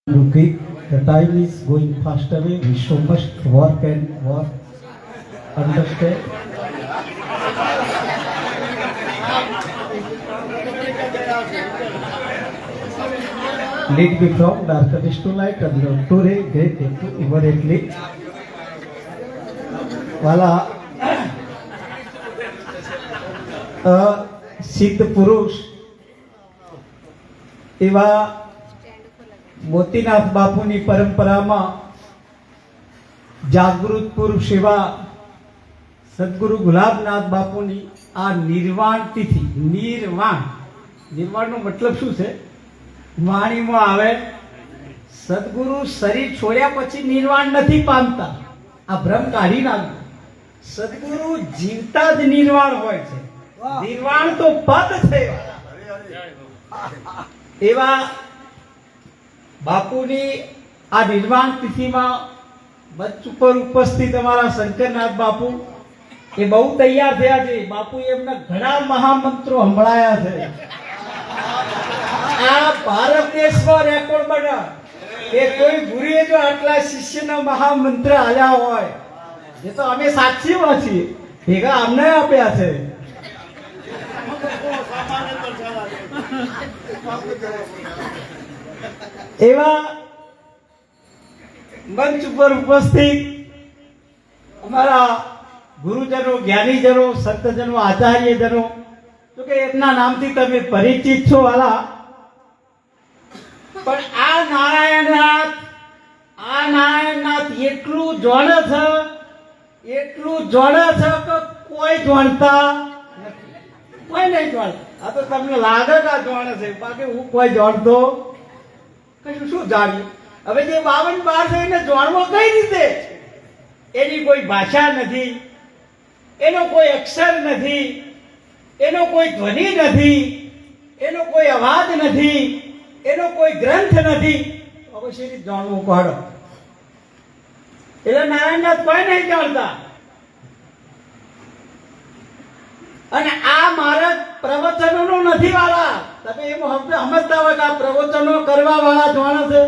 Quick, the time is going fast away. We so must work and work. Understand? Lead me from darkness to light and to ray great into immediately. वाला સિદ્ધ પુરુષ એવા મોતીનાથ બાપુની પરંપરામાં જાગૃત પુરુષ એવા સદગુરુ ગુલાબનાથ બાપુની આ નિર્વાણ તિથિ નિર્વાણનો મતલબ શું છે? વાણીમાં આવે સદગુરુ શરીર છોડ્યા પછી નિર્વાણ નથી પામતા, આ ભ્રમ કાઢી નાખો. સદગુરુ જીવતા જ નિર્વાણ હોય છે. નિર્વાણ તો પદ છે. એવા બાપુની આ નિર્વાણ તિથિમાં મંચ ઉપર ઉપસ્થિત અમારા શંકરનાથ બાપુ એ બહુ તૈયાર થયા છે. બાપુ એમના ઘણા મહામંત્રો સંભળાયા છે. આ ભારત દેશમાં રેકોર્ડ બન્યા કે કોઈ ગુરુએ જો આટલા શિષ્યના મહામંત્ર આલ્યા હોય, એ તો અમે સાક્ષીમાં છીએ, ભેગા અમને આપ્યા છે. એવા મંચ ઉપર ઉપસ્થિત અમારા ગુરુજનો, જ્ઞાનીજનો, સંતજનો, આચાર્યજનો, તો કે એમના નામથી તમે પરિચિત છો વાલા. પણ આ નારાયણનાથ એટલું જાણે છે કે કોઈ જાણતા નથી, કોઈ નહીં જાણતા. આ તો તમને લાગે કે આ જાણે છે, બાકી હું કોઈ જાણતો કશું શું જાણ્યું. હવે જે 52 છે એને જાણવો કઈ રીતે? એની કોઈ ભાષા નથી, એનો કોઈ અક્ષર નથી, એનો કોઈ ધ્વનિ નથી, એનો કોઈ અવાજ નથી, એનો કોઈ ગ્રંથ નથી. અવશ્ય જાણવું પડે. એટલે નારાયણનાથ કોઈ નહીં જાણતા. અને આ મારા પ્રવચનો નથી વાળા. તમે એમ સમજતા હોય કે આ પ્રવચનો કરવા વાળા જાણે છે?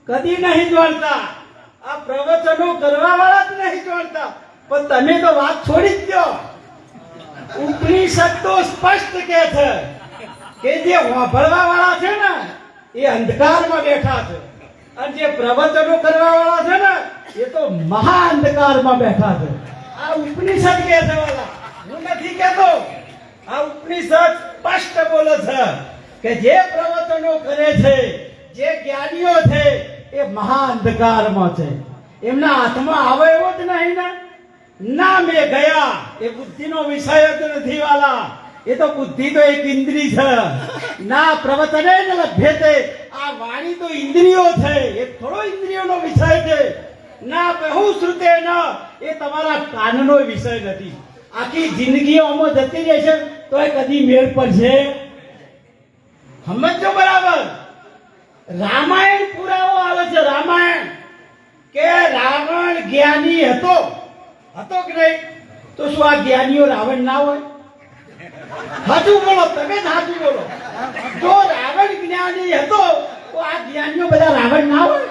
કદી નહીં જાણતા. આ પ્રવચનો કરવા વાળા જ નહીં જાણતા. પણ તમે તો વાત છોડી જ દો. ઉપનિષદ તો સ્પષ્ટ કે છે કે જે વાપરવા વાળા છે ને એ અંધકારમાં બેઠા છે, અને જે પ્રવચનો કરવા વાળા છે ને એ તો મહા અંધકારમાં બેઠા છે. આ ઉપનિષદ કે છે વાળા, હું નથી કહેતો. આ ઉપનિષદ સ્પષ્ટ બોલે છે કે જે પ્રવચનો કરે છે, જે જ્ઞાનીઓ છે એ મહા અંધકારમાં છે. એમના હાથમાં આવે એવો જ નહીં ને. ના મેં ગયા એ બુદ્ધિનો વિષય જ નથી વાલા. એ તો બુદ્ધિ તો એક ઇન્દ્રિય છે. ના પ્રવચને ન લભ્યતે. આ વાણી તો ઇન્દ્રિયો છે, એ થોડો ઇન્દ્રિયોનો વિષય છે. ના બહુ શ્રુતે ન, એ તમારા કાનનો વિષય નથી. આખી જિંદગી આમાં જતી રહેશે તો એ કદી મેળ પડશે? સમજો બરાબર. રામાયણ પુરાવો આવે છે. રામાયણ કે રાવણ જ્ઞાની હતો કે નહીં? તો શું આ જ્ઞાનીઓ રાવણ ના હોય? સાચું બોલો, તમે સાચું બોલો. જો રાવણ જ્ઞાની હતો તો આ જ્ઞાનીઓ બધા રાવણ ના હોય?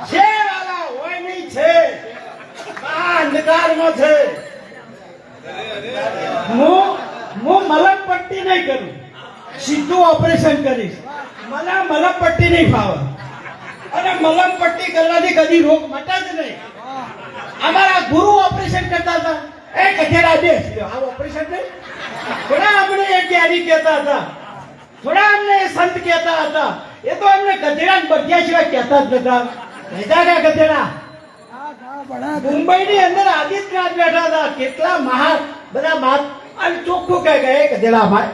છે વાલા, હોય નહીં છે. આ અંધકારમાં છે. હું મલમ પટ્ટી નહીં કરું, સીધું ઓપરેશન કરીશ. મને મલમ પટ્ટી નહીં ફાવે, અને મલમ પટ્ટી કરવાથી કદી રોગ મટે જ નહીં. અમારા ગુરુ ઓપરેશન કરતા હતા. એ કચેરા દેશ આ ઓપરેશન નહીં. થોડા અમને એ જ્ઞાની કહેતા હતા, થોડા અમને સંત કહેતા હતા. એ તો અમને ગધેડા બધ્યા સિવાય કહેતા જ નતા. ગધેડા મુંબઈની અંદર આદિત્યનાથ બેઠા હતા. કેટલા મહાન બધા બાત અને ચોખ્ખું કહે કે ગધેડા ભાઈ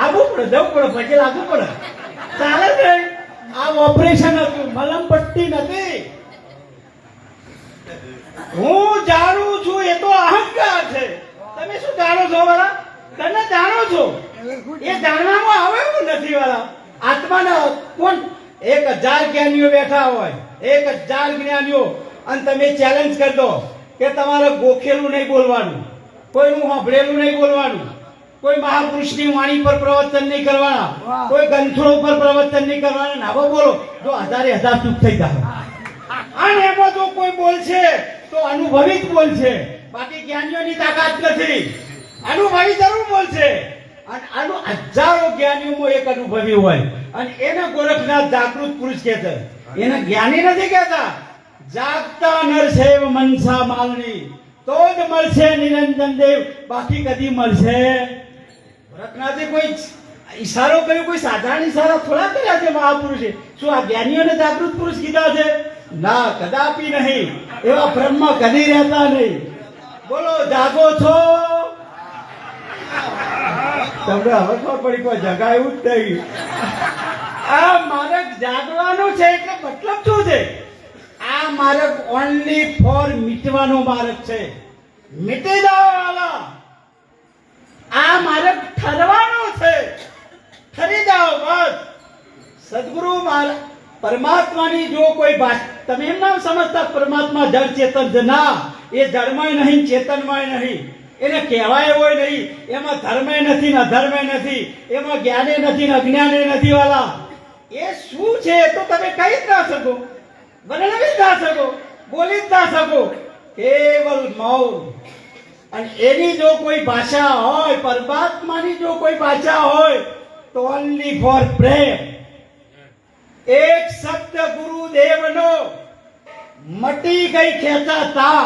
આવવું પડે, જવું પડે, પછી લાગવું પડે. ચાલે છે. આ ઓપરેશન હતું, મલમ પટ્ટી નથી. હું જાણું છું એ તો અહંકાર છે. તમે શું જાણો છો વાળા? તમે જાણો છો એ જાણવામાં આવે એવું નથી વાળા. આત્માના કોણ 1000 જ્ઞાનીઓ બેઠા હોય, 1000 જ્ઞાનીઓ, અને તમે ચેલેન્જ કરી દો કે તમારે ગોખેલું નહીં બોલવાનું, કોઈનું સાંભળેલું નહીં બોલવાનું, કોઈ મહાપુરુષની વાણી પર પ્રવચન નહીં કરવાના, વાહ. કોઈ ગ્રંથો પર પ્રવચન નહીં કરવાના. નાવો બોલો જો હજારે હજાર સુખ થઈ જાય. અને એમાં જો કોઈ બોલશે તો અનુભવી જ બોલશે, બાકી જ્ઞાનીઓની તાકાત નથી. અનુભવી જરૂર બોલશે. અને આનું હજારો જ્ઞાનીઓમાં એક અનુભવી હોય અને એને ગોરખનાથ જાગૃત પુરુષ કહે છે. એને જ્ઞાની નથી કહેતા. જાગતા નરસેવ મનસા માલની, તો જ મળશે નિરંજન દેવ, બાકી કદી મળશે. ગોરખનાથે કોઈ ઈશારો કર્યો, કોઈ સાધારણ ઈશારા થોડા કર્યા છે મહાપુરુષે. શું આ જ્ઞાનીઓને જાગૃત પુરુષ કીધા છે? ના, કદાપી નહીં. એવા બ્રહ્મ કદી રહેતા નહીં. બોલો જાગો છો? તમને હવે ખબર પડી કોઈ જગા એવું જ નહીં. આ માર્ગ જાગવાનો છે એટલે મતલબ શું છે? આ માર્ગ ઓનલી ફોર મિટવાનો માર્ગ છે. મિટી જાઓ વાલા. આ માર્ગ ઠરવાનો છે. ઠરી જાઓ બસ. સદગુરુ મહારાજ પરમાત્માની જો કોઈ તમે એમ ના સમજતા પરમાત્મા જળ ચેતન છે. ના, એ જળમય નહીં, ચેતનમય નહીં. એને કહેવાય હોય નહીં. એમાં ધર્મે નથી ને અધર્મે નથી, એમાં જ્ઞાને નથી ને અજ્ઞાને નથી વાલા. એ શું છે એ તો તમે કહી જ ના શકો, વર્ણવી જ ના શકો, બોલી જ ના શકો. કેવલ મૌન. અને એની જો કોઈ ભાષા હોય, પરમાત્માની જો કોઈ ભાષા હોય તો ઓનલી ફોર પ્રેમ. એક શબ્દ ગુરુદેવનો મટી ગઈ ખેંચાતા.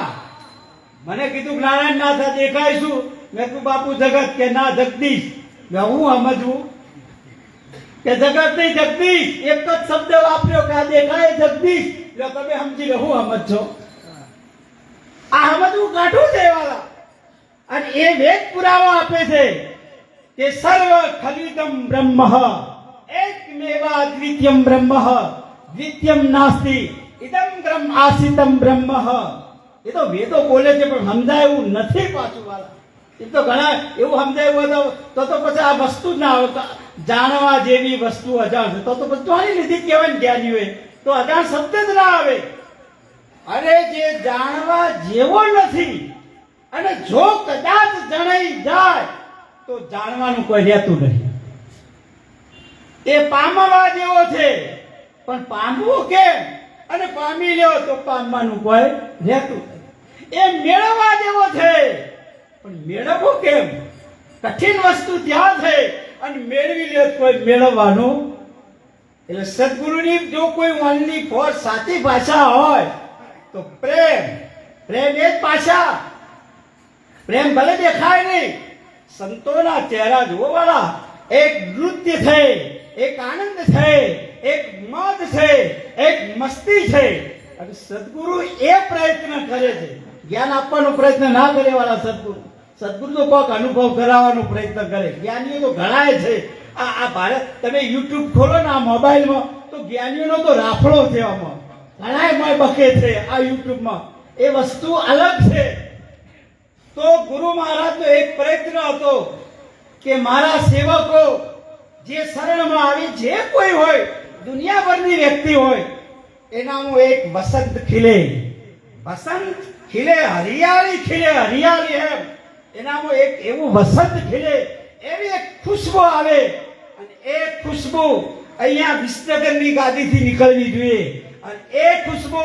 મને કીધું નારાયણ નાથ દેખાય શું? મેં કીધું બાપુ જગત. કે ના જગદીશ. મેં હું સમજવું કે જગત નહીં જગદીશ. એક જ શબ્દ વાપર્યો કે આ દેખાય જગદીશ. જો તમે સમજી લો હું સમજો. આ સમજવું કાઠું છે વાલા. અને એ વેદ પુરાવો આપે છે કે સર્વ ખલિદમ બ્રહ્મ એકમેવા દ્વિતીયમ બ્રહ્મ દ્વિતીયમ નાસ્તિ ઇદમ બ્રહ્મ આસિતમ બ્રહ્મ. એ તો વેદો બોલે છે પણ સમજાય એવું નથી પાછું વાલા. એ તો ઘણા એવું સમજાયું હોય તો પછી આ વસ્તુ જ ના આવે. જાણવા જેવી વસ્તુ અજાણ છે તો પછી જાણી લીધી કહેવાય ને જ્ઞાનીઓએ. તો અજાણ શબ્દ જ ના આવે. અરે જે જાણવા જેવો નથી અને જો કદાચ જણાઈ જાય તો જાણવાનું કોઈ રહેતું નહીં. એ પામવા જેવો છે પણ પામવું કેમ? અને પામી લ્યો તો પામવાનું કોઈ રહેતું નહીં. એ મેળવવા જેવો છે પણ મેળવવું કેમ? કઠિન વસ્તુ ત્યાં છે અને મેળવી લે કોઈ મેળવવાનું. એટલે સદગુરુની જો કોઈ ઓનલી ફોર સાચી ભાષા હોય તો પ્રેમ. પ્રેમ એ જ ભાષા. પ્રેમ ભલે દેખાય નહીં. સંતોના ચહેરા જુઓ વાળા. એક નૃત્ય છે, એક આનંદ છે, એક મોજ છે, એક મસ્તી છે. અને સદગુરુ એ પ્રયત્ન કરે છે. જ્ઞાન આપવાનો પ્રયત્ન ના કરે વાળા સદગુરુ. સદગુરુ તો કોઈક અનુભવ કરાવવાનો પ્રયત્ન કરે. જ્ઞાનીઓ તો ઘણાય છે. આ ભારત તમે યુટ્યુબ ખોલો ને આ મોબાઈલમાં તો જ્ઞાનીઓનો તો રાફડો છે. આમાં ઘણાય મોય બકે છે આ યુટ્યુબમાં. એ વસ્તુ અલગ છે. તો ગુરુ મહારાજનો એક પ્રયત્ન હતો કે મારા સેવકો જે શરણમાં આવી જે કોઈ હોય, દુનિયાભરની વ્યક્તિ હોય, એનામાં એક વસંત ખીલે. વસંત ખીલે, હરિયાળી ખીલે, હરિયાળી એમ. એનામાં એક એવું વસંત ખીલે, એવી એક ખુશ્બુ આવે. અને એ ખુશ્બુ અહીંયા વિસનગરની ગાદીથી નીકળવી જોઈએ. અને એ ખુશ્બુ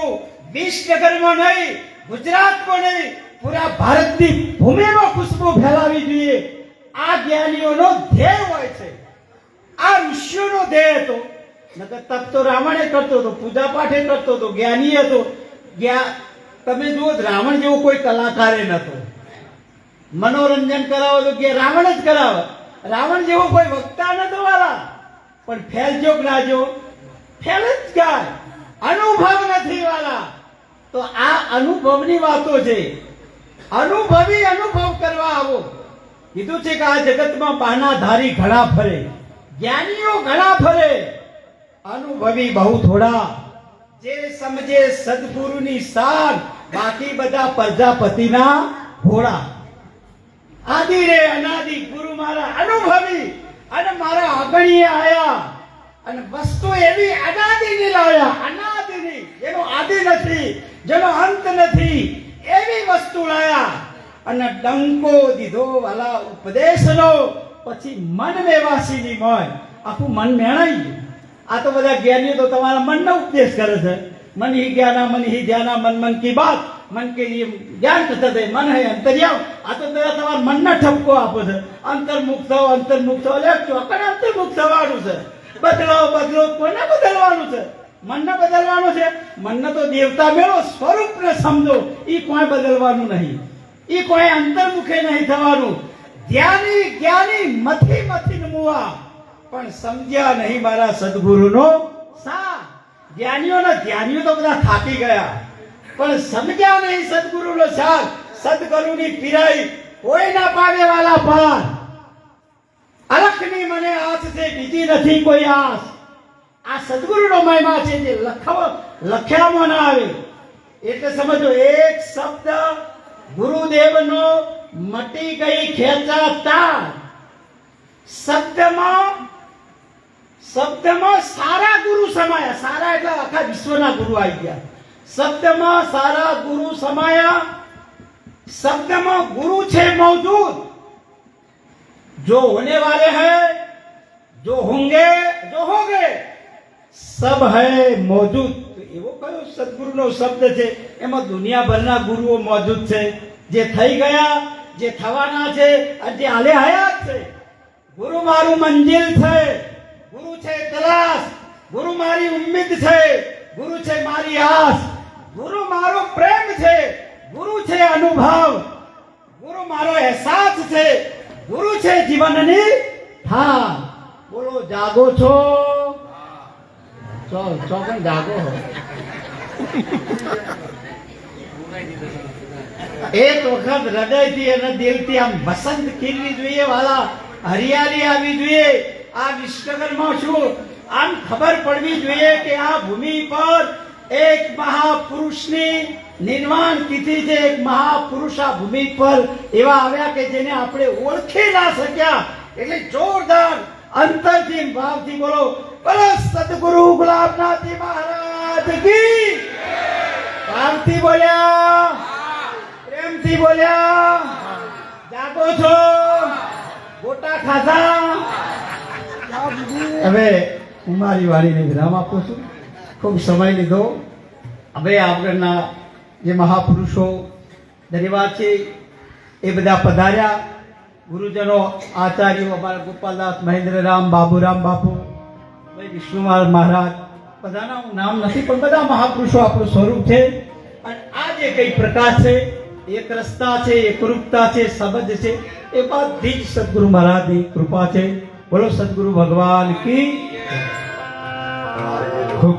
વિસનગરમાં નહીં, ગુજરાતમાં નહીં, પૂરા ભારતની ભૂમિમાં ખુશ્બુ ફેલાવી જોઈએ. આ જ્ઞાનીઓનો ધ્યેય હોય છે. આ ઋષિઓનો ધ્યેય હતો. નકર તપ તો રાવણે કરતો હતો, પૂજા પાઠે કરતો હતો, જ્ઞાની હતો. તમે જુઓ રાવણ જેવો કોઈ કલાકાર નતો. મનોરંજન કરાવો તો કે રાવણ જ કરાવે. રાવણ જેવો કોઈ વક્તા નતો વાલા. પણ ફેલજો કે ના જો ફેલ જ ગાય. અનુભવ નથી વાલા. તો આ અનુભવની વાતો છે. અનુભવી અનુભવ કરવા આવો. કીધું છે કે આ જગતમાં બાનાધારી ઘણા ફરે, જ્ઞાનીઓ ઘણા ફરે, અનુભવી બહુ થોડા. જે સમજે સદગુરુની શાન, બાકી બધા પ્રજાપતિના ઘોડા. આદિ રે અનાદિ ગુરુ મારા અનુભવી અને મારા અગણીએ આયા. અને વસ્તુ એવી અનાદિની લાયા, અનાદિની, જેનો આદિ નથી, જેનો અંત નથી, એવી વસ્તુ લાયા. અને ડંકો દીધો વાલા ઉપદેશનો, પછી મન મેવાસીની મોય, આખું મન મેણાઈ ગયું. આ તો બધા જ્ઞાનીઓ તો તમારા મનનો ઉપદેશ કરે છે. मन ही ज्ञाना मन ही ध्याना मन मन की बात, मन के लिए ज्ञान થતા મન હે અંતર્યામ. આ તો તમારા મનના ઠપકો આપો છે. અંતર્મુખ થો, અંતર્મુખ થો. એટલે ચોકન અંતર્મુખ થવાનું છે. બદલો બદલો, કોને બદલવાનું છે? મનને બદલવાનું છે. મનને તો દેવતા મેળો, સ્વરૂપને સમજો. ઈ કોઈ બદલવાનું નહીં, ઈ કોઈ અંતર્મુખે નહીં થવાનું. ધ્યાની જ્ઞાની મથી મથી મુવા, પણ સમજ્યા નહીં મારા સદગુરુનો સા. જ્ઞાનીઓના ધ્યાનીઓ તો બધા થાકી ગયા, પણ સમજ્યા નહીં સદગુરુનો સાથ. સદગુરુની પીરાઈ કોઈ ના પાવે વાલા પાર. અલખની મને આસ છે, બીજી નથી કોઈ આસ. આ સદગુરુનો મહિમા છે, જે લખ્યામાં ના આવે. એટલે સમજો, એક શબ્દ ગુરુદેવનો મટી ગઈ ખેંચાતા. શબ્દમાં સારા ગુરુ સમાયા. સારા એટલે આખા વિશ્વના ગુરુ આવી ગયા. શબ્દમાં સારા ગુરુ સમાયા. શબ્દમાં ગુરુ છે મौजूद, जो होने वाले हैं, जो होंगे, सब है मौजूद. એવો કયો સદગુરુનો શબ્દ છે? એમાં દુનિયાભરના ગુરુઓ મौजूद છે, જે થઈ ગયા, જે થવાના છે, અને જે હાલે હયાત છે. ગુરુ મારું મંજિલ છે, ગુરુ છે તલાશ, ગુરુ મારી ઉમ્મીદ છે, ગુરુ છે મારી આસ, ગુરુ મારો પ્રેમ છે, ગુરુ છે અનુભવ, ગુરુ મારો અહેસાસ છે, ગુરુ છે જીવનની હા. બોલો, જાગો છો? પણ જાગો હો. એક વખત હૃદયથી અને દિલથી આમ વસંત ખીલવી જોઈએ વાલા, હરિયાળી આવી જોઈએ. આ વિશ્વકર્મા શું આમ ખબર પડવી જોઈએ કે આ ભૂમિ પર એક મહાપુરુષની નિર્વાણ તિથિ છે. એક મહાપુરુષ આ ભૂમિ પર એવા આવ્યા કે જેને આપણે ઓળખી ના શક્યા. એટલે જોરદાર અંતરથી ભાવથી બોલો, બોલો સદગુરુ ગુલાબનાથજી મહારાજ કી. ભાવથી બોલ્યા, પ્રેમથી બોલ્યા. જાગો છો? ગોટા ખાધા? હવે હું મારી વાણીને વિરામ આપું છું. ખૂબ સમય લીધો. હવે આગળના જે મહાપુરુષો ધન્યવાદ છે એ બધા પધાર્યા. ગુરુજનો, આચાર્યો, અમારા ગોપાલદાસ, મહેન્દ્રરામ, બાબુરામ બાપુ, ભાઈ વિષ્ણુમાર મહારાજ, બધાના હું નામ નથી, પણ બધા મહાપુરુષો આપણું સ્વરૂપ છે. અને આ જે કઈ પ્રકાશ છે, એક રસ્તા છે, એકરૂપતા છે, શબ્દ છે, એ બધી જ સદગુરુ મહારાજની કૃપા છે. બોલો સદગુરુ ભગવાન કી. ખૂબ ખૂબ